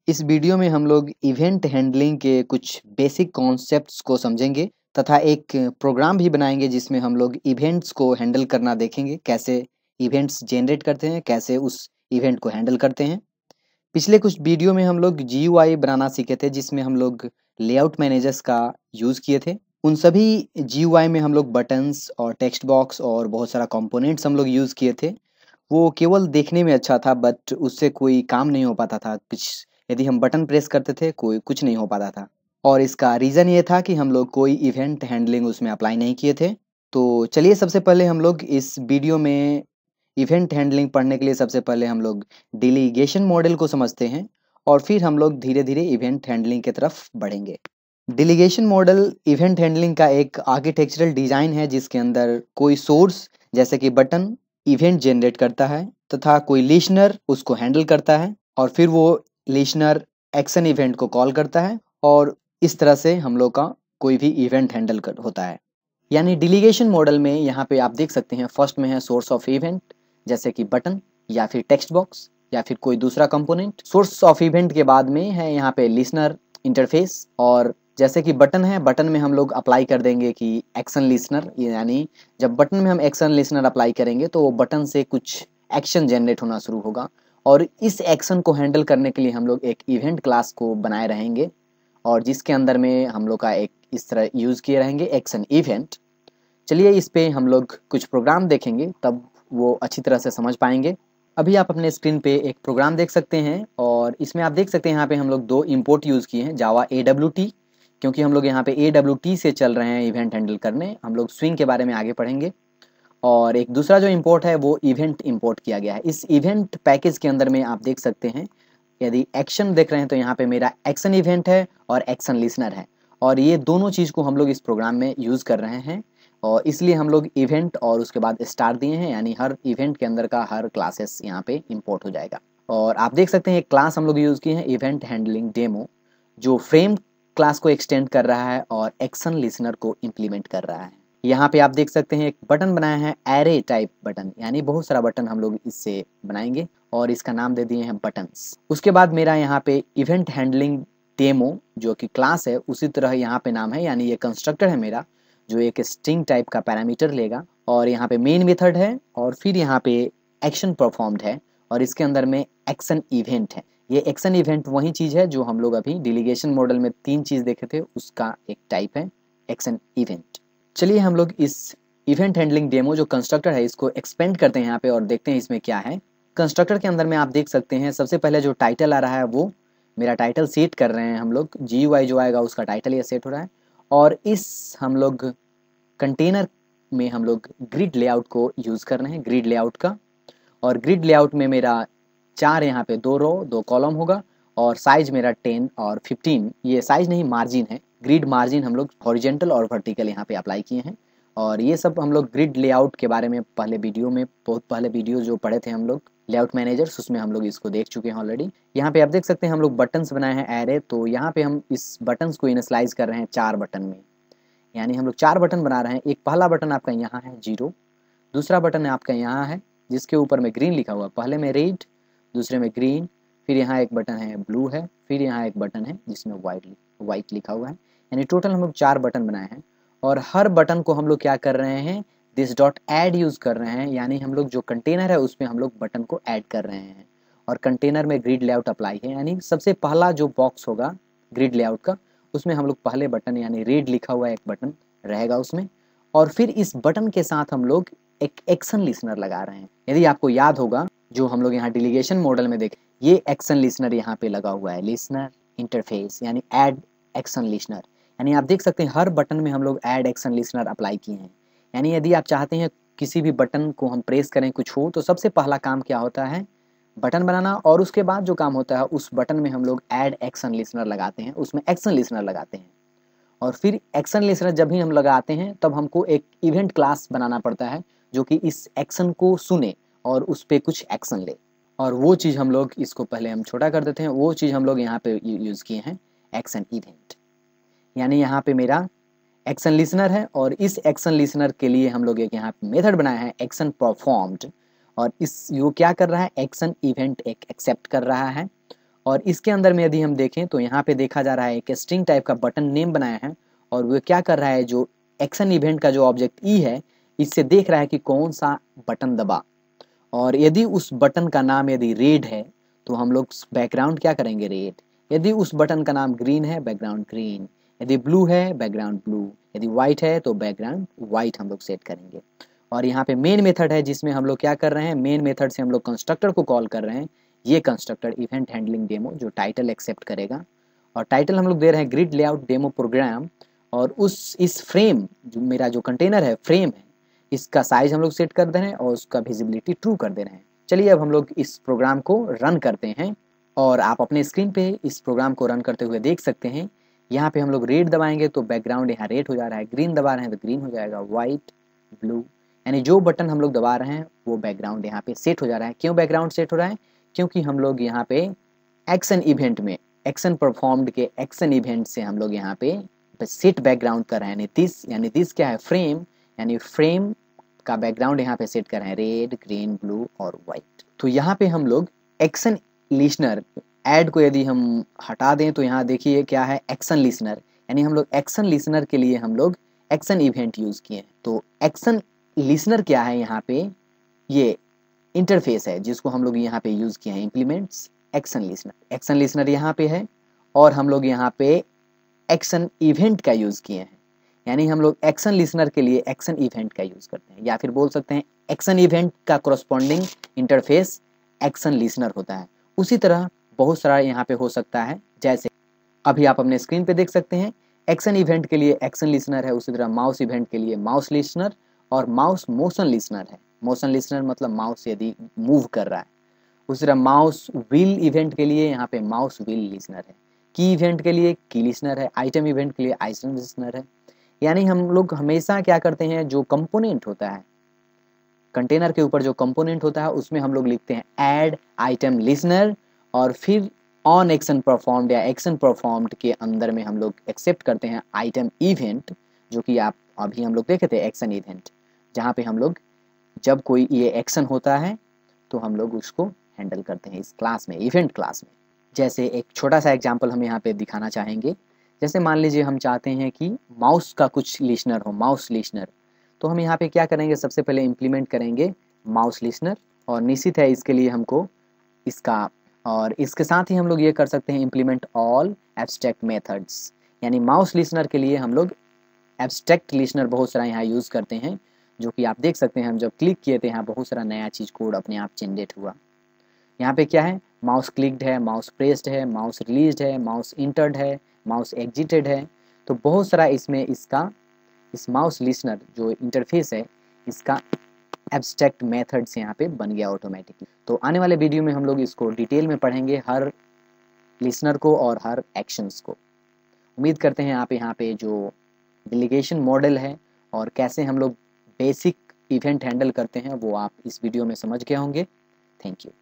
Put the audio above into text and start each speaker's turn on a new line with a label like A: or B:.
A: इस वीडियो में हम लोग इवेंट हैंडलिंग के कुछ बेसिक कॉन्सेप्ट्स को समझेंगे तथा एक प्रोग्राम भी बनाएंगे जिसमें हम लोग इवेंट्स को हैंडल करना देखेंगे, कैसे इवेंट्स जनरेट करते हैं, कैसे उस इवेंट को हैंडल करते हैं। पिछले कुछ वीडियो में हम लोग जीयूआई बनाना सीखे थे जिसमें हम लोग लेआउट मैनेजर्स का यूज़ किए थे। उन सभी जीयूआई में हम लोग बटन्स और टेक्स्ट बॉक्स और बहुत सारा कंपोनेंट्स हम लोग यूज़ किए थे। वो केवल देखने में अच्छा था बट उससे कोई काम नहीं हो पाता था। कुछ यदि हम बटन प्रेस करते थे कोई कुछ नहीं हो पाता था और इसका रीज़न ये था कि हम लोग कोई इवेंट हैंडलिंग उसमें अप्लाई नहीं किए थे। तो चलिए सबसे पहले हम लोग इस वीडियो में इवेंट हैंडलिंग पढ़ने के लिए सबसे पहले हम लोग डेलीगेशन मॉडल को समझते हैं और फिर हम लोग धीरे धीरे इवेंट हैंडलिंग की तरफ बढ़ेंगे। डेलीगेशन मॉडल इवेंट हैंडलिंग का एक आर्किटेक्चरल डिज़ाइन है जिसके अंदर कोई सोर्स जैसे कि बटन इवेंट जनरेट करता है तथा कोई लिसनर उसको हैंडल करता है और फिर वो लिसनर एक्शन इवेंट को कॉल करता है और इस तरह से हम लोग का कोई भी इवेंट हैंडल होता है। यानी डेलीगेशन मॉडल में यहाँ पे आप देख सकते हैं फर्स्ट में है सोर्स ऑफ इवेंट जैसे कि बटन या फिर टेक्स्ट बॉक्स या फिर कोई दूसरा कंपोनेंट। सोर्स ऑफ इवेंट के बाद में है यहाँ पे लिसनर इंटरफेस और जैसे कि बटन है, बटन में हम लोग अप्लाई कर देंगे कि एक्शन लिसनर, यानी जब बटन में हम एक्शन लिसनर अप्लाई करेंगे तो वो बटन से कुछ एक्शन जनरेट होना शुरू होगा और इस एक्शन को हैंडल करने के लिए हम लोग एक इवेंट क्लास को बनाए रहेंगे और जिसके अंदर में हम लोग का एक इस तरह यूज़ किए रहेंगे एक्शन इवेंट। चलिए इस पे हम लोग कुछ प्रोग्राम देखेंगे तब वो अच्छी तरह से समझ पाएंगे। अभी आप अपने स्क्रीन पे एक प्रोग्राम देख सकते हैं और इसमें आप देख सकते हैं यहाँ पे हम लोग दो इंपोर्ट यूज़ किए हैं, जावा AWT, क्योंकि हम लोग यहाँ पे AWT से चल रहे हैं इवेंट हैंडल करने। हम लोग स्विंग के बारे में आगे पढ़ेंगे और एक दूसरा जो इंपोर्ट है वो इवेंट इंपोर्ट किया गया है। इस इवेंट पैकेज के अंदर में आप देख सकते हैं, यदि एक्शन देख रहे हैं तो यहाँ पे मेरा एक्शन इवेंट है और एक्शन लिसनर है और ये दोनों चीज़ को हम लोग इस प्रोग्राम में यूज़ कर रहे हैं और इसलिए हम लोग इवेंट और उसके बाद स्टार दिए हैं, यानी हर इवेंट के अंदर का हर क्लासेस यहाँ पे इंपोर्ट हो जाएगा। और आप देख सकते हैं एक क्लास हम लोग यूज़ किए हैं इवेंट हैंडलिंग डेमो, जो फ्रेम क्लास को एक्सटेंड कर रहा है और एक्शन लिसनर को इम्प्लीमेंट कर रहा है। यहाँ पे आप देख सकते हैं एक बटन बनाया है एरे टाइप बटन, यानी बहुत सारा बटन हम लोग इससे बनाएंगे और इसका नाम दे दिए हैं बटन्स। उसके बाद मेरा यहाँ पे इवेंट हैंडलिंग डेमो जो कि क्लास है उसी तरह यहाँ पे नाम है, यानी ये कंस्ट्रक्टर है मेरा जो एक स्ट्रिंग टाइप का पैरामीटर लेगा और यहाँ पे मेन मेथड है और फिर यहाँ पे एक्शन परफॉर्म्ड है और इसके अंदर में एक्शन इवेंट है। ये एक्शन इवेंट वही चीज़ है जो हम लोग अभी डेलीगेशन मॉडल में 3 चीज़ देखे थे, उसका एक टाइप है एक्शन इवेंट। चलिए हम लोग इस इवेंट हैंडलिंग डेमो जो कंस्ट्रक्टर है इसको एक्सपेंड करते हैं यहाँ पे और देखते हैं इसमें क्या है। कंस्ट्रक्टर के अंदर में आप देख सकते हैं सबसे पहले जो टाइटल आ रहा है वो मेरा टाइटल सेट कर रहे हैं हम लोग, GUI जो आएगा उसका टाइटल ये सेट हो रहा है और इस हम लोग कंटेनर में हम लोग ग्रिड लेआउट को यूज़ कर रहे हैं, ग्रिड लेआउट का। और ग्रिड लेआउट में मेरा 4 यहाँ पे 2 रो 2 कॉलम होगा और साइज मेरा 10 और 15, ये साइज नहीं मार्जिन है, ग्रिड मार्जिन हम लोग हॉरिजेंटल और वर्टिकल यहाँ पे अप्लाई किए हैं। और ये सब हम लोग ग्रिड लेआउट के बारे में पहले वीडियो में, बहुत पहले वीडियो जो पढ़े थे हम लोग लेआउट मैनेजर्स, उसमें हम लोग इसको देख चुके हैं ऑलरेडी। यहाँ पे आप देख सकते हैं हम लोग बटन्स बनाए हैं एरे, तो यहाँ पे हम इस बटन्स को इनिशियलाइज कर रहे हैं 4 बटन में, यानी हम लोग 4 बटन बना रहे हैं। एक पहला बटन आपका यहाँ है 0, दूसरा बटन है आपका यहाँ है जिसके ऊपर में ग्रीन लिखा हुआ, पहले में रेड, दूसरे में ग्रीन, फिर यहाँ एक बटन है ब्लू है, फिर यहाँ एक बटन है जिसमें वाइट लिखा हुआ है, यानी टोटल हम लोग 4 बटन बनाए हैं। और हर बटन को हम लोग क्या कर रहे हैं, दिस डॉट ऐड यूज़ कर रहे हैं, यानी हम लोग जो कंटेनर है उसमें हम लोग बटन को ऐड कर रहे हैं और कंटेनर में ग्रिड लेआउट अप्लाई है, यानी सबसे पहला जो बॉक्स होगा ग्रिड लेआउट का उसमें हम लोग पहले बटन यानी रेड लिखा हुआ एक बटन रहेगा उसमें, और फिर इस बटन के साथ हम लोग एक एक्शन लिसनर लगा रहे हैं। यदि आपको याद होगा जो हम लोग यहाँ डेलीगेशन मॉडल में देखें, ये एक्शन लिसनर यहाँ पे लगा हुआ है, लिसनर इंटरफेस यानी ऐड एक्शन लिसनर, यानी आप देख सकते हैं हर बटन में हम लोग ऐड एक्शन लिसनर अप्लाई किए हैं। यानी यदि आप चाहते हैं किसी भी बटन को हम प्रेस करें कुछ हो तो सबसे पहला काम क्या होता है, बटन बनाना, और उसके बाद जो काम होता है उस बटन में हम लोग ऐड एक्शन लिसनर लगाते हैं, उसमें एक्शन लिसनर लगाते हैं और फिर एक्शन लिसनर जब भी हम लगाते हैं तब हमको एक इवेंट क्लास बनाना पड़ता है जो कि इस एक्शन को सुने और उस पर कुछ एक्शन ले, और वो चीज़ हम लोग, इसको पहले हम छोटा कर देते हैं, वो चीज़ हम लोग यहाँ पे यूज़ किए हैं एक्शन इवेंट। यानी यहाँ पे मेरा एक्शन लिसनर है और इस एक्शन लिसनर के लिए हम लोग एक यहाँ मेथड बनाया है एक्शन परफॉर्म्ड, और इस वो क्या कर रहा है, एक्शन इवेंट एक एक्सेप्ट कर रहा है और इसके अंदर में यदि हम देखें तो यहाँ पे देखा जा रहा है एक स्ट्रिंग टाइप का बटन नेम बनाया है और वो क्या कर रहा है, जो एक्शन इवेंट का जो ऑब्जेक्ट ई है इससे देख रहा है कि कौन सा बटन दबा, और यदि उस बटन का नाम यदि रेड है तो हम लोग बैकग्राउंड क्या करेंगे, रेड। यदि उस बटन का नाम ग्रीन है, बैकग्राउंड ग्रीन। यदि ब्लू है, बैकग्राउंड ब्लू। यदि व्हाइट है तो बैकग्राउंड व्हाइट हम लोग सेट करेंगे। और यहाँ पे मेन मेथड है जिसमें हम लोग क्या कर रहे हैं, मेन मेथड से हम लोग कंस्ट्रक्टर को कॉल कर रहे हैं। ये कंस्ट्रक्टर इवेंट हैंडलिंग डेमो जो टाइटल एक्सेप्ट करेगा, और टाइटल हम लोग दे रहे हैं ग्रिड लेआउट डेमो प्रोग्राम। और इस फ्रेम जो मेरा जो कंटेनर है, फ्रेम है, इसका साइज हम लोग सेट कर दे रहे हैं और उसका विजिबिलिटी ट्रू कर दे रहे हैं। चलिए अब हम लोग इस प्रोग्राम को रन करते हैं और आप अपने स्क्रीन पे इस प्रोग्राम को रन करते हुए देख सकते हैं। यहाँ पे हम लोग रेड दबाएंगे तो बैकग्राउंड यहाँ रेड हो जा रहा है, ग्रीन दबा रहे हैं तो ग्रीन हो जाएगा, व्हाइट, ब्लू, यानी जो बटन हम लोग दबा रहे हैं वो बैकग्राउंड यहाँ पे सेट हो जा रहा है। क्यों बैकग्राउंड सेट हो रहा है, क्योंकि हम लोग यहाँ पे एक्शन इवेंट में एक्शन परफॉर्म्ड के एक्शन इवेंट से हम लोग यहाँ पे सेट बैकग्राउंड कर रहे हैं। यानी दिस क्या है, फ्रेम, यानी फ्रेम का बैकग्राउंड यहाँ पे सेट कर रहे हैं रेड, ग्रीन, ब्लू और व्हाइट। तो यहाँ पे हम लोग एक्शन लिसनर ऐड को यदि हम हटा दें तो यहाँ देखिए क्या है, एक्शन लिसनर, यानी हम लोग एक्शन लिसनर के लिए हम लोग एक्शन इवेंट यूज किए हैं। तो एक्शन लिसनर क्या है, यहाँ पे ये इंटरफेस है जिसको हम लोग यहाँ पे यूज किए हैं, implements action listener. Action listener यहाँ पे है और हम लोग यहाँ पे एक्शन इवेंट का यूज किए हैं, यानी हम लोग एक्शन लिसनर के लिए एक्शन इवेंट का यूज करते हैं, या फिर बोल सकते हैं एक्शन इवेंट का कोरस्पॉन्डिंग इंटरफेस एक्शन लिसनर होता है। उसी तरह बहुत सारा यहाँ पे हो सकता है, जैसे अभी आप अपने स्क्रीन पे देख सकते हैं एक्शन इवेंट के लिए एक्शन लिसनर है, उसी तरह माउस इवेंट के लिए माउस लिसनर और माउस मोशन लिसनर है। मोशन लिसनर मतलब माउस यदि मूव कर रहा है। उसी तरह माउस व्हील इवेंट के लिए यहाँ पे माउस व्हील लिसनर है, की इवेंट के लिए की लिसनर है, आइटम इवेंट के लिए आइटम लिसनर है। यानी हम लोग हमेशा क्या करते हैं, जो कंपोनेंट होता है कंटेनर के ऊपर, जो कंपोनेंट होता है उसमें हम लोग लिखते हैं ऐड आइटम लिसनर, और फिर ऑन एक्शन परफॉर्म्ड या एक्शन परफॉर्म्ड के अंदर में हम लोग एक्सेप्ट करते हैं आइटम इवेंट, जो कि आप अभी हम लोग देखे थे एक्शन इवेंट, जहाँ पे हम लोग जब कोई ये एक्शन होता है तो हम लोग उसको हैंडल करते हैं इस क्लास में, इवेंट क्लास में। जैसे एक छोटा सा एग्जाम्पल हम यहाँ पे दिखाना चाहेंगे। जैसे मान लीजिए हम चाहते हैं कि माउस का कुछ लिसनर हो, माउस लिसनर, तो हम यहाँ पे क्या करेंगे, सबसे पहले इम्प्लीमेंट करेंगे माउस लिसनर, और निश्चित है इसके लिए हमको इसका, और इसके साथ ही हम लोग ये कर सकते हैं इम्प्लीमेंट ऑल एब्स्ट्रैक्ट मेथड्स, यानी माउस लिसनर के लिए हम लोग एब्स्ट्रैक्ट लिसनर बहुत सारा यहाँ यूज़ करते हैं, जो कि आप देख सकते हैं हम जब क्लिक किए थे यहाँ बहुत सारा नया चीज़ कोड अपने आप जनरेट हुआ। यहाँ पे क्या है, माउस क्लिक्ड है, माउस प्रेस्ड है, माउस रिलीज्ड है, माउस इंटर्ड है, माउस एग्जिटेड है। तो बहुत सारा इसमें इसका इस माउस लिसनर जो इंटरफेस है इसका एब्स्ट्रैक्ट मेथड्स यहाँ पे बन गया ऑटोमेटिकली। तो आने वाले वीडियो में हम लोग इसको डिटेल में पढ़ेंगे, हर लिसनर को और हर एक्शंस को। उम्मीद करते हैं आप यहाँ पे जो डेलीगेशन मॉडल है और कैसे हम लोग बेसिक इवेंट हैंडल करते हैं वो आप इस वीडियो में समझ गए होंगे। Thank you.